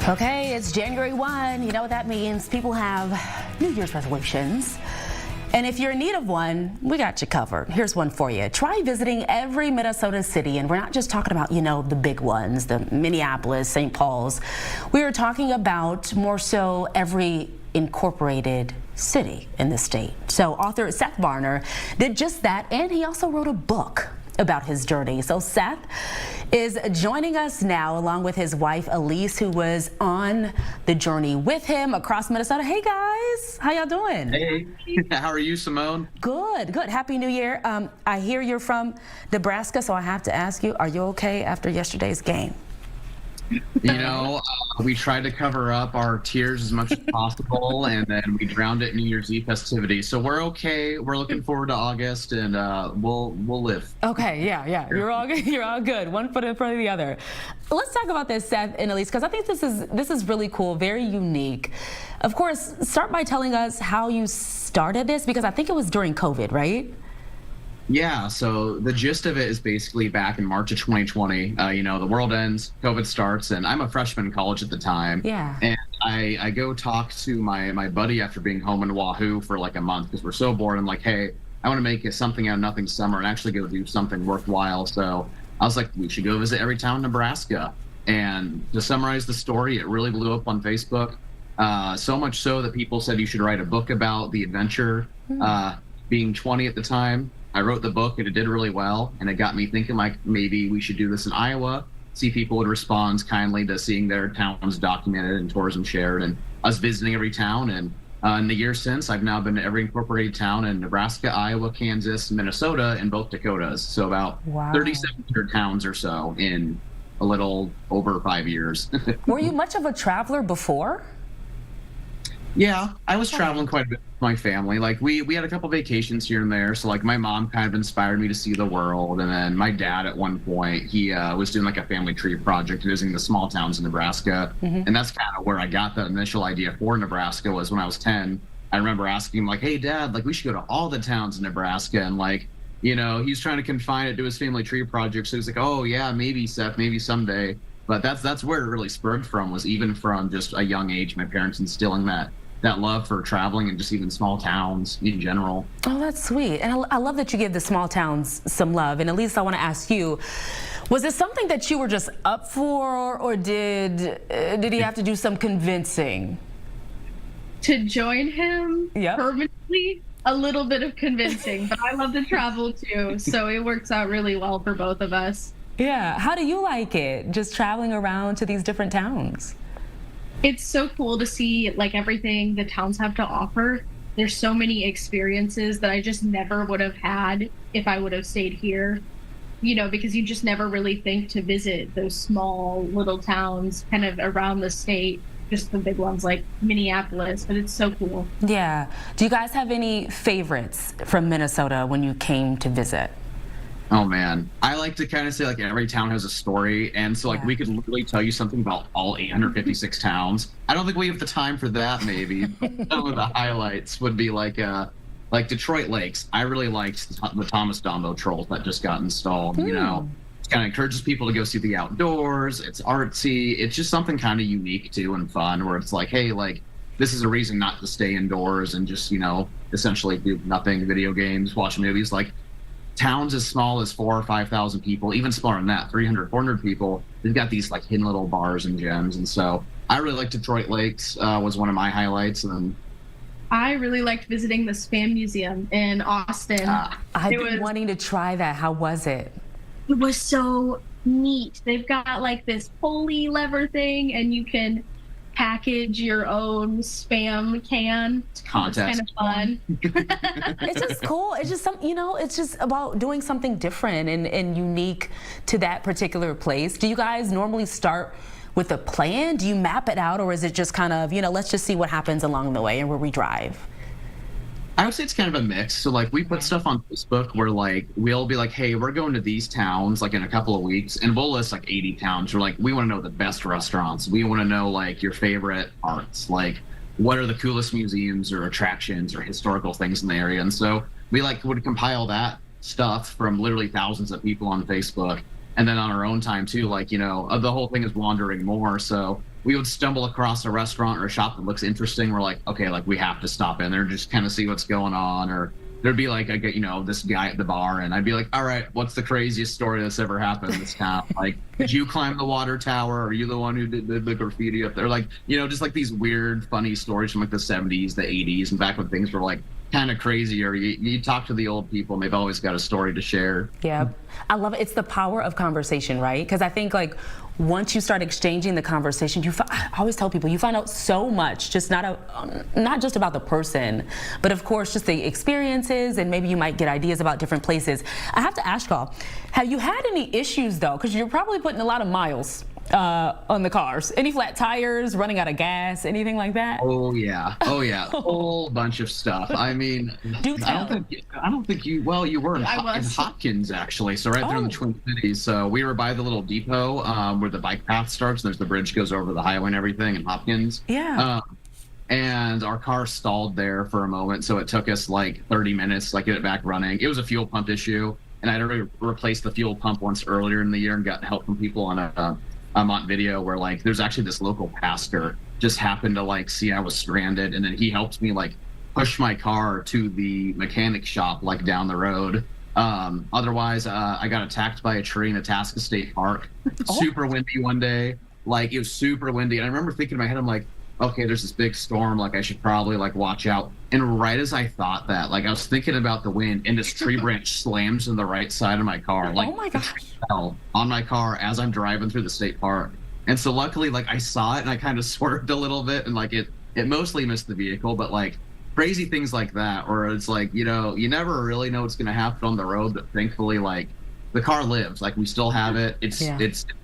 Okay, it's January 1. You know what that means. People have New Year's resolutions. And if you're in need of one, we got you covered. Here's one for you. Try visiting every Minnesota city. And we're not just talking about, the big ones, the Minneapolis, St. Paul's. We are talking about more so every incorporated city in the state. So author Seth Varner did just that, and he also wrote a book about his journey. So Seth is joining us now along with his wife Elise, who was on the journey with him across Minnesota. Hey guys, how y'all doing? Hey, how are you, Symone? Good. Happy New Year. I hear you're from Nebraska, so I have to ask you, are you okay after yesterday's game? We tried to cover up our tears as much as possible, and then we drowned it in New Year's Eve festivities. So we're okay. We're looking forward to August, and we'll live. Okay, yeah. You're all good. You're all good. One foot in front of the other. Let's talk about this, Seth and Elise, because I think this is really cool, very unique. Of course, start by telling us how you started this, because I think it was during COVID, right? Yeah, so the gist of it is basically back in March of 2020, the world ends, COVID starts, and I'm a freshman in college at the time. Yeah. And I go talk to my buddy after being home in Wahoo for like a month because we're so bored. I'm like, hey, I want to make something out of nothing summer and actually go do something worthwhile. So I was like, we should go visit every town in Nebraska. And to summarize the story, it really blew up on Facebook. So much so that people said you should write a book about the adventure. Being 20 at the time, I wrote the book and it did really well, and it got me thinking like maybe we should do this in Iowa, see if people would respond kindly to seeing their towns documented and tourism shared, and us visiting every town. And in the years since, I've now been to every incorporated town in Nebraska, Iowa, Kansas, Minnesota, and both Dakotas. So about 3,700 towns or so in a little over 5 years. Were you much of a traveler before? Yeah, I was traveling quite a bit with my family. Like we had a couple vacations here and there. So like my mom kind of inspired me to see the world. And then my dad at one point, he was doing like a family tree project visiting the small towns in Nebraska. And that's kind of where I got the initial idea for Nebraska. Was when I was 10. I remember asking him like, hey dad, like we should go to all the towns in Nebraska. And like, he's trying to confine it to his family tree project. So he's like, oh yeah, maybe Seth, maybe someday. But that's where it really spurred from, was even from just a young age, my parents instilling that love for traveling and just even small towns in general. Oh, that's sweet. And I love that you give the small towns some love. And Elise, I want to ask you, was this something that you were just up for, or did he have to do some convincing? To join him permanently, a little bit of convincing, but I love to travel too, so it works out really well for both of us. Yeah. How do you like it, just traveling around to these different towns? It's so cool to see like everything the towns have to offer. There's so many experiences that I just never would have had if I would have stayed here, because you just never really think to visit those small little towns kind of around the state, just the big ones like Minneapolis, but it's so cool. Yeah. Do you guys have any favorites from Minnesota when you came to visit? Oh man, I like to kind of say like every town has a story, and so like we could literally tell you something about all 856 towns. I don't think we have the time for that. Maybe some of the highlights would be like Detroit Lakes. I really liked the Thomas Dombo trolls that just got installed. It kind of encourages people to go see the outdoors. It's artsy. It's just something kind of unique too and fun, where it's like, hey, like this is a reason not to stay indoors and just essentially do nothing, video games, watch movies. Like towns as small as 4,000 or 5,000 people, even smaller than that, 300, 400 people, they've got these like hidden little bars and gems. And so I really liked Detroit Lakes, was one of my highlights. And I really liked visiting the Spam Museum in Austin. I've been wanting to try that. How was it? It was so neat. They've got like this pulley lever thing, and you can package your own Spam can. Contest. It's kind of fun. It's just cool. It's just it's just about doing something different and unique to that particular place. Do you guys normally start with a plan? Do you map it out, or is it just kind of, let's just see what happens along the way and where we drive? I would say it's kind of a mix. So like we put stuff on Facebook where like we'll be like, hey, we're going to these towns like in a couple of weeks, and we'll list like 80 towns. We're like, we want to know the best restaurants. We want to know like your favorite arts, like what are the coolest museums or attractions or historical things in the area. And so we would compile that stuff from literally thousands of people on Facebook And then on our own time too, like, the whole thing is wandering more. So we would stumble across a restaurant or a shop that looks interesting. We're like, okay, like we have to stop in there, just kind of see what's going on. Or there'd be like, this guy at the bar, and I'd be like, all right, what's the craziest story that's ever happened in this town? Like, did you climb the water tower? Are you the one who did the graffiti up there? Like, just like these weird, funny stories from like the 70s, the 80s, and back when things were like kind of crazy. Or you talk to the old people and they've always got a story to share. Yeah, I love it. It's the power of conversation, right? Because I think like once you start exchanging the conversation, I always tell people you find out so much, just not just about the person, but of course just the experiences, and maybe you might get ideas about different places. I have to ask y'all, have you had any issues though? Because you're probably putting a lot of miles on the cars. Any flat tires, running out of gas, anything like that? Oh yeah, a whole bunch of stuff. I mean, I don't think you were in Hopkins actually, so right there in the Twin Cities. So we were by the little depot where the bike path starts. There's the bridge goes over the highway and everything in Hopkins. Yeah. And our car stalled there for a moment, so it took us like 30 minutes to get it back running. It was a fuel pump issue, and I'd already replaced the fuel pump once earlier in the year and gotten help from people on on video where like there's actually this local pastor just happened to like see I was stranded, and then he helped me like push my car to the mechanic shop like down the road. Otherwise I got attacked by a tree in Itasca State Park. Super windy one day, like it was super windy, and I remember thinking in my head, I'm like, okay, there's this big storm, like I should probably like watch out. And right as I thought that, like I was thinking about the wind, and this tree branch slams in the right side of my car. Like, oh my gosh, fell on my car as I'm driving through the state park. And so luckily, like I saw it and I kind of swerved a little bit, and like it mostly missed the vehicle. But like crazy things like that, or it's like, you never really know what's going to happen on the road. But thankfully, like the car lives, like we still have it. It's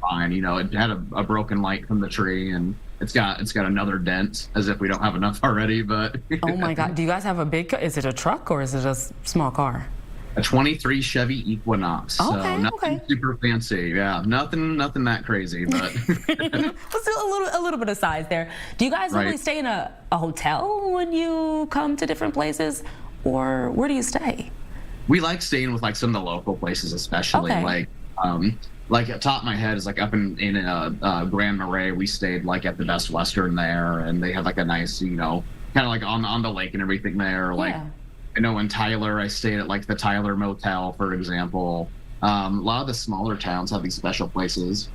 fine. It had a broken light from the tree, and it's got another dent, as if we don't have enough already. But oh my God, do you guys have a big? Is it a truck or is it a small car? A 23 Chevy Equinox. Okay, so nothing super fancy. Yeah, nothing that crazy, but let's do a little bit of size there. Do you guys really stay in a hotel when you come to different places, or where do you stay? We like staying with like some of the local places, especially like top of my head is like up in Grand Marais. We stayed like at the Best Western there, and they had like a nice, kind of like on the lake and everything there. Like I know in Tyler, I stayed at like the Tyler Motel, for example. A lot of the smaller towns have these special places.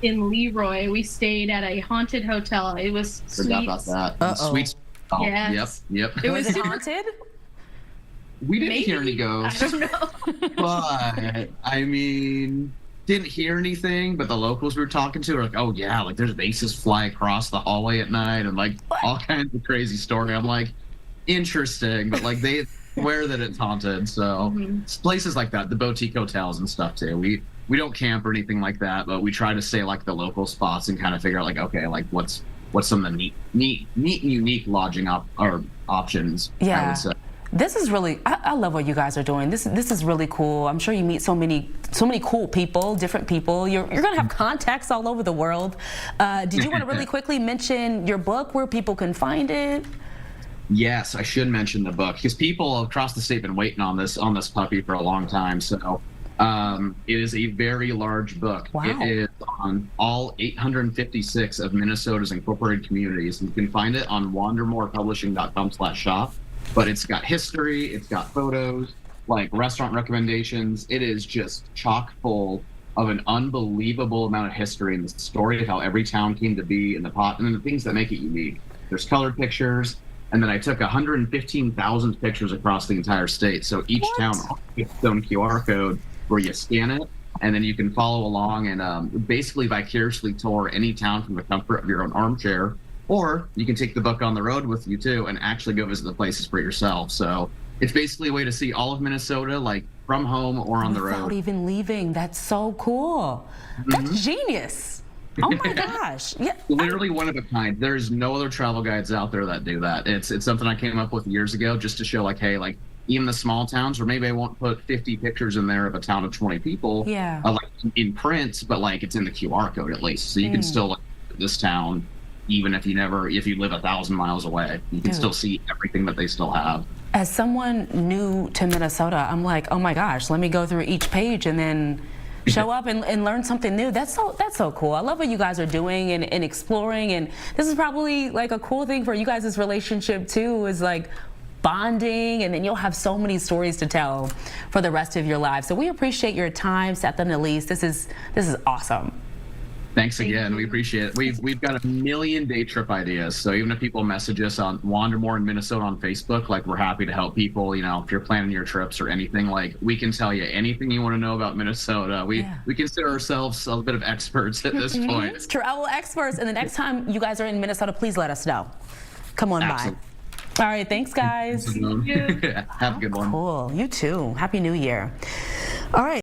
In Leroy, we stayed at a haunted hotel. It was Forgot about that. Sweet. Oh, yes. Yep. It was haunted. We didn't hear any ghosts. I don't know. But I mean, didn't hear anything. But the locals we were talking to were like, "Oh yeah, like there's vases fly across the hallway at night, and like all kinds of crazy story." I'm like, interesting, but like they swear that it's haunted. So it's places like that, the boutique hotels and stuff too. We don't camp or anything like that, but we try to stay like the local spots and kind of figure out like, okay, like what's some of the neat and unique lodging options. Yeah. I would say. This is really, I love what you guys are doing. This is really cool. I'm sure you meet so many cool people, different people. You're going to have contacts all over the world. Did you want to really quickly mention your book, where people can find it? Yes, I should mention the book, because people across the state have been waiting on this puppy for a long time. So it is a very large book. Wow. It is on all 856 of Minnesota's incorporated communities. You can find it on wandermorepublishing.com/shop. But it's got history, it's got photos, like restaurant recommendations. It is just chock full of an unbelievable amount of history and the story of how every town came to be, and the things that make it unique. There's colored pictures, and then I took 115,000 pictures across the entire state. So each town has its own QR code where you scan it, and then you can follow along and basically vicariously tour any town from the comfort of your own armchair. Or you can take the book on the road with you too and actually go visit the places for yourself. So it's basically a way to see all of Minnesota, like from home or on the road. Without even leaving. That's so cool. That's genius. Oh my gosh. Yeah. Literally one of a kind. There's no other travel guides out there that do that. It's something I came up with years ago just to show like, hey, like even the small towns, or maybe I won't put 50 pictures in there of a town of 20 people, like in print, but like it's in the QR code at least. So you can still look at this town. Even if you live 1,000 miles away, you can still see everything that they still have. As someone new to Minnesota, I'm like, oh my gosh, let me go through each page and then show up and learn something new. That's so cool. I love what you guys are doing and exploring, and this is probably like a cool thing for you guys' relationship too, is like bonding, and then you'll have so many stories to tell for the rest of your lives. So we appreciate your time, Seth and Elise. This is awesome. Thanks again. We appreciate it. We've got a million day trip ideas. So even if people message us on Wander More in Minnesota on Facebook, like, we're happy to help people. You know, if you're planning your trips or anything, like, we can tell you anything you want to know about Minnesota. We consider ourselves a bit of experts at this point. Travel experts. And the next time you guys are in Minnesota, please let us know. Come on by. All right. Thanks, guys. Have a good one. Cool. You too. Happy New Year. All right.